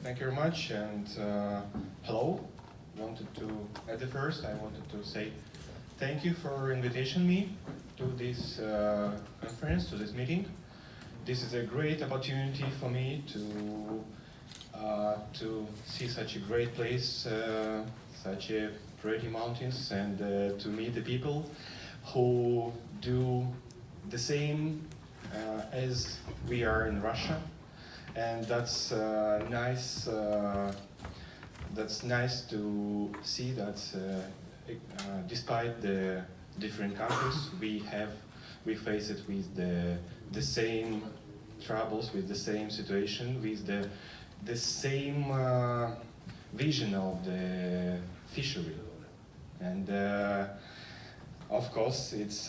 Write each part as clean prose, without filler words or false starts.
Thank you very much, and hello. At the first, I wanted to say thank you for inviting me to this conference, to this meeting. This is a great opportunity for me to see such a great place, such a pretty mountains, and to meet the people who do the same as we are in Russia, and that's nice. That's nice to see that despite the different countries, we face it with the same troubles, with the same situation, with the same vision of the fishery, and of course it's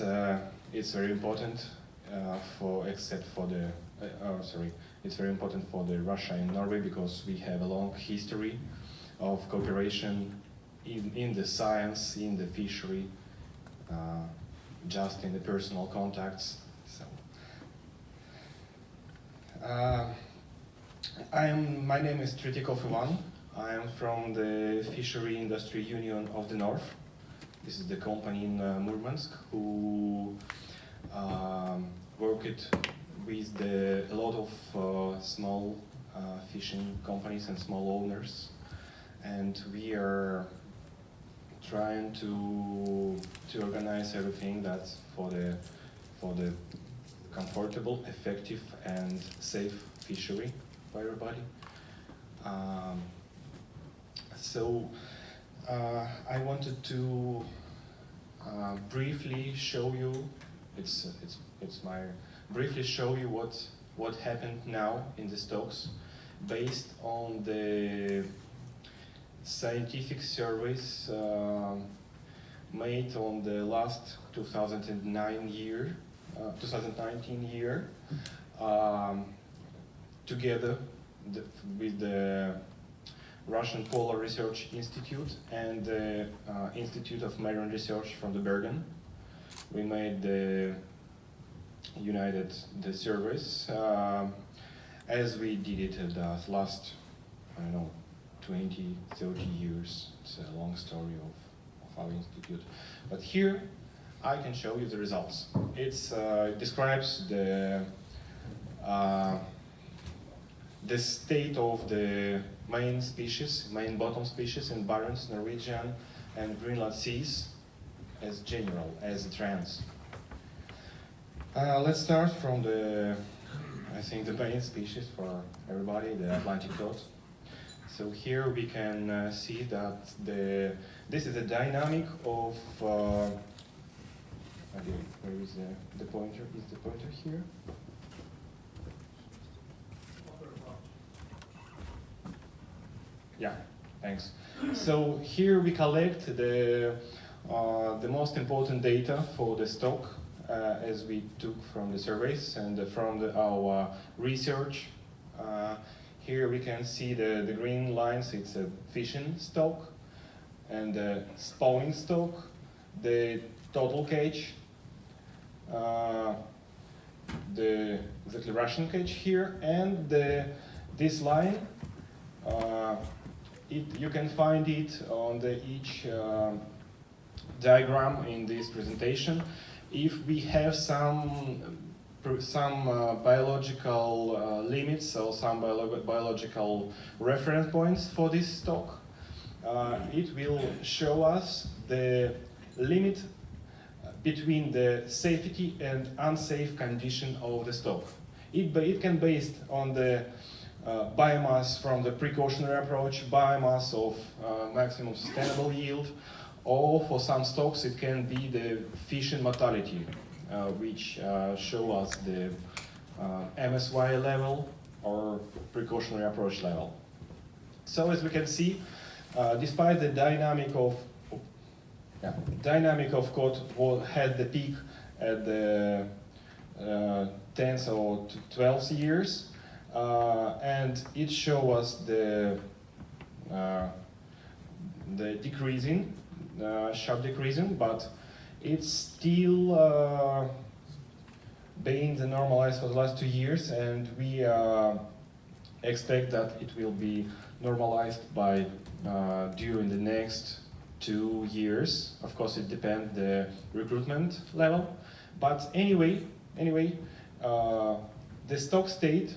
very important it's very important for the Russia and Norway, because we have a long history of cooperation in the science, in the fishery, just in the personal contacts. So, my name is Tretyakov. I am from the Fishery Industry Union of the North. This is the company in Murmansk who worked with a lot of small fishing companies and small owners, and we are trying to organize everything that's for the comfortable, effective, and safe fishery for everybody. So I wanted to briefly show you. Briefly show you what happened now in the stocks, based on the scientific surveys made on the last 2019 year, together with the Russian Polar Research Institute and the Institute of Marine Research from the Bergen. We made the surveys as we did it the last, 20, 30 years. It's a long story of our institute. But here I can show you the results. It describes the state of the main bottom species in Barents, Norwegian, and Greenland seas as a trends. Let's start from the main species for everybody, the Atlantic cod. So here we can see that this is a dynamic of. Where is the pointer? Is the pointer here? Yeah, thanks. So here we collect the most important data for the stock, as we took from the surveys and from our research. Here we can see the green lines. It's a fishing stock, and the spawning stock, the total catch, the Russian catch here, and this line. You can find it on each diagram in this presentation. If we have some biological limits or some biological reference points for this stock, it will show us the limit between the safety and unsafe condition of the stock. It can be based on the biomass from the precautionary approach, biomass of maximum sustainable yield, or for some stocks it can be the fishing mortality, which show us the MSY level or precautionary approach level. So as we can see, despite the dynamic of cod had the peak at the 10th or 12th years, and it shows us the decreasing, sharp decreasing, but it's still being the normalized for the last 2 years, and we expect that it will be normalized by during the next 2 years. Of course, it depends the recruitment level, but anyway, the stock stayed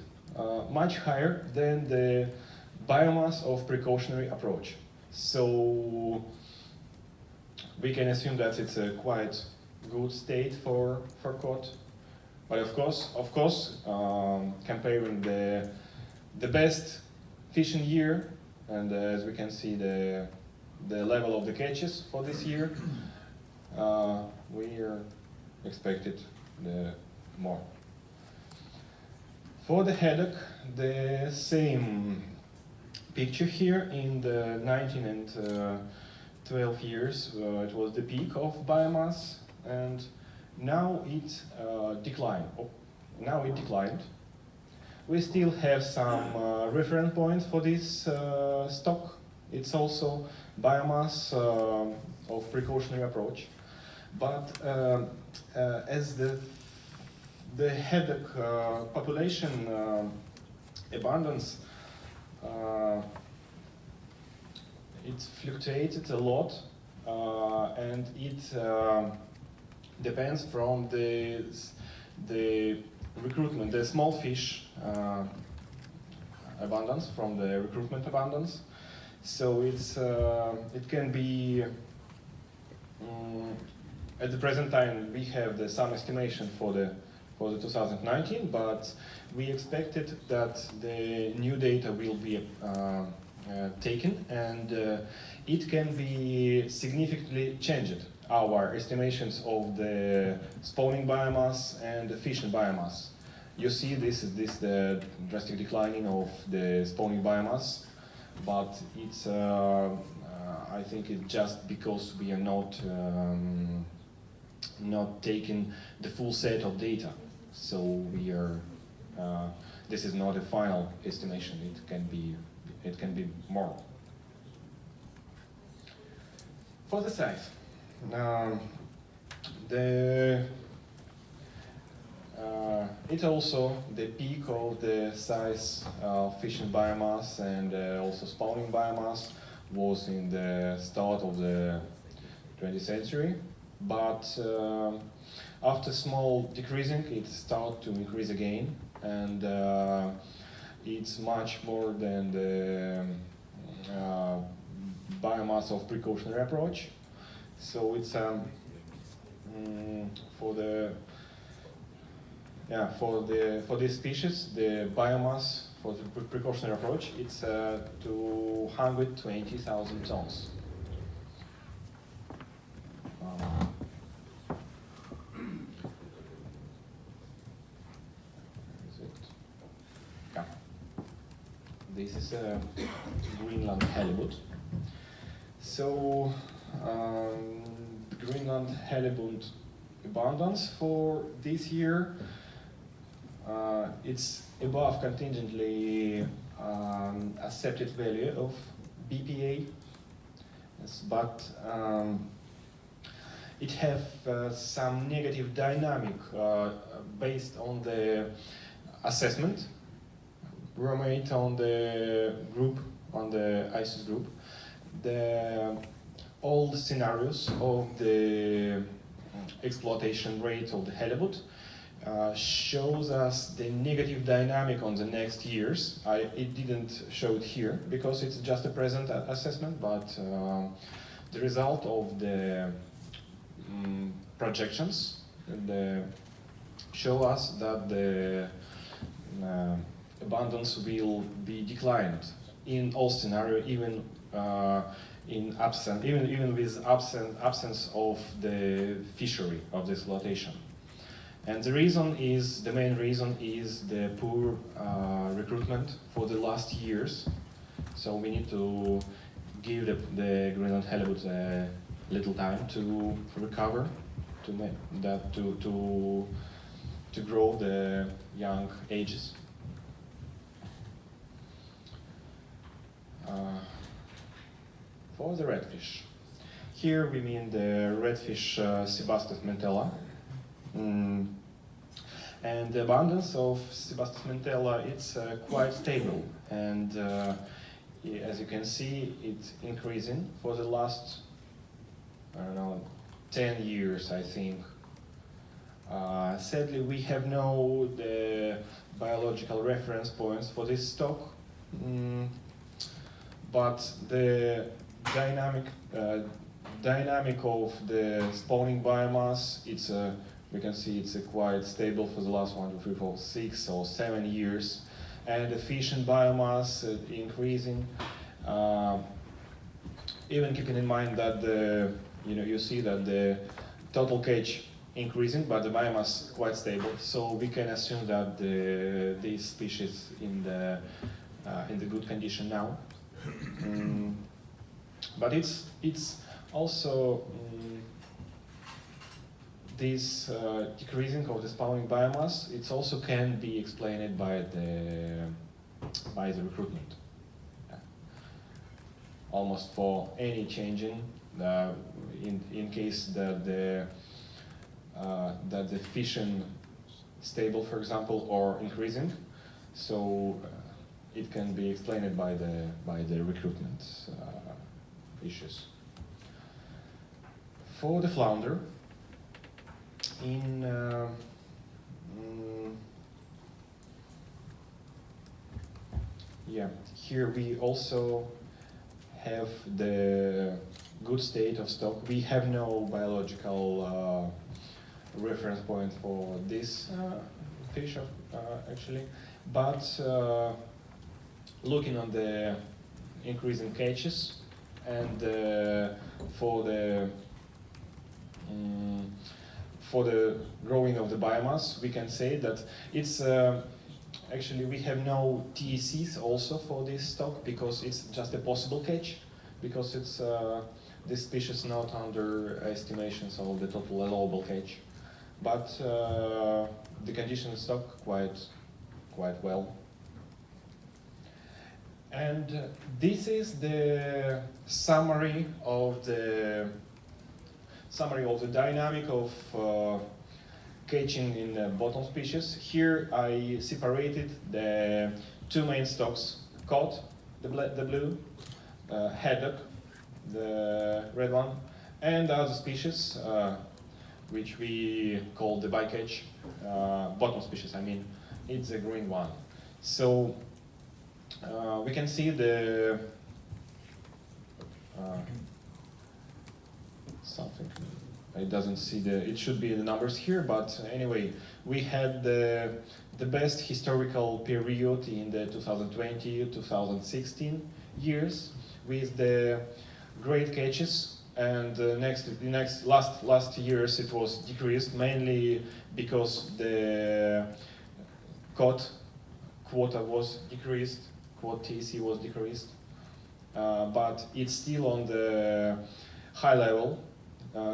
much higher than the biomass of precautionary approach. So we can assume that it's a quite good state for cod. But of course, comparing the best fishing year, and as we can see the level of the catches for this year, we are expected more. For the haddock, the same picture here. In the 19 and 12 years, it was the peak of biomass, and now it declined. Now it declined. We still have some reference points for this stock. It's also biomass of precautionary approach, but as the haddock population abundance, it fluctuated a lot, and it depends from the recruitment, the small fish abundance, from the recruitment abundance. So it can be at the present time we have some estimation for the 2019, but we expected that the new data will be taken, and it can be significantly changed, our estimations of the spawning biomass and the fishing biomass. You see this is the drastic declining of the spawning biomass, but it's I think it's just because we are not taking the full set of data. So we are this is not a final estimation. It can be more. For the size, it's also the peak of the size of fishing biomass and also spawning biomass was in the start of the 20th century, but after small decreasing, it started to increase again, and it's much more than the biomass of precautionary approach. So it's for this species, the biomass for the precautionary approach, it's 220,000 tons. This is a Greenland halibut. So the Greenland halibut abundance for this year, it's above contingently accepted value of BPA, yes, but it have some negative dynamic based on the assessment. Roommate on the group, on the ISIS group, all the scenarios of the exploitation rate of the halibut shows us the negative dynamic on the next years. It didn't show it here because it's just a present assessment, but the result of the projections show us that the abundance will be declined in all scenarios, even with absence of the fishery of the exploitation. And the main reason is the poor recruitment for the last years. So we need to give the Greenland halibut a little time to recover, to grow the young ages. For the redfish, here we mean the redfish Sebastus mentella, and And the abundance of Sebastus mentella, it's quite stable. And as you can see, it's increasing for the last, I don't know, 10 years, I think. Sadly, we have no the biological reference points for this stock, but the dynamic of the spawning biomass, it's we can see it's quite stable for the last 1, 2, 3, 4, 6 or 7 years, and the fish and biomass increasing. Even keeping in mind that you see that the total catch increasing, but the biomass quite stable. So we can assume that this species in the good condition now. But it's also this decreasing of the spawning biomass. It also can be explained by the recruitment. Almost for any changing, in case that the fishing stable, for example, or increasing, so it can be explained by the recruitment issues. For the flounder, here we also have the good state of stock. We have no biological reference point for this fish, actually, but looking on the increasing catches and for the growing of the biomass, we can say that it's actually we have no TECs also for this stock because it's just a possible catch, because it's this species not under estimations of the total allowable catch, but the conditions stock quite well. And this is the summary of the dynamic of catching in the bottom species. Here I separated the two main stocks: cod, the blue, haddock, the red one, and other species which we call the bycatch, bottom species. I mean, it's a green one. So we can see the something. It doesn't see it should be the numbers here, but anyway, we had the best historical period in the 2020-2016 years with the great catches, and last years it was decreased, mainly because the cod quota was decreased, quota TC was decreased, but it's still on the high level.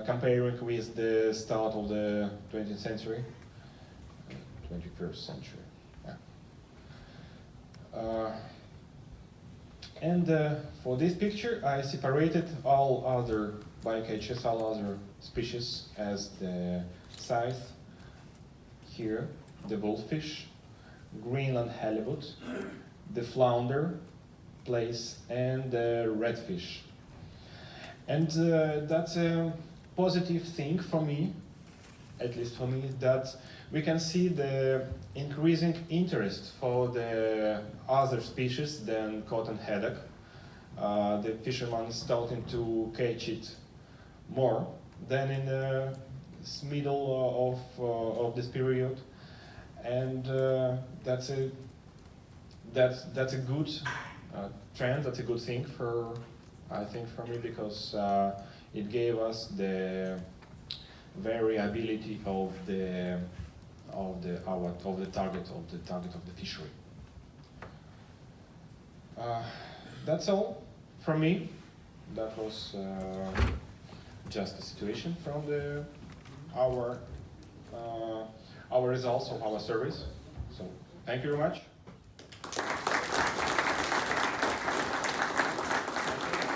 Comparing with the start of the 20th century, 21st century. Yeah. And for this picture, I separated all other bycatches, all other species as the scythe. Here, the wolffish, Greenland halibut, the flounder, plaice, and the redfish. And that's a positive thing for me, at least for me, that we can see the increasing interest for the other species than cod and haddock. The fishermen starting to catch it more than in the middle of this period, and that's a good trend. That's a good thing I think for me, because it gave us the variability of the target of the fishery. That's all from me. That was just a situation from our results of our surveys. So thank you very much.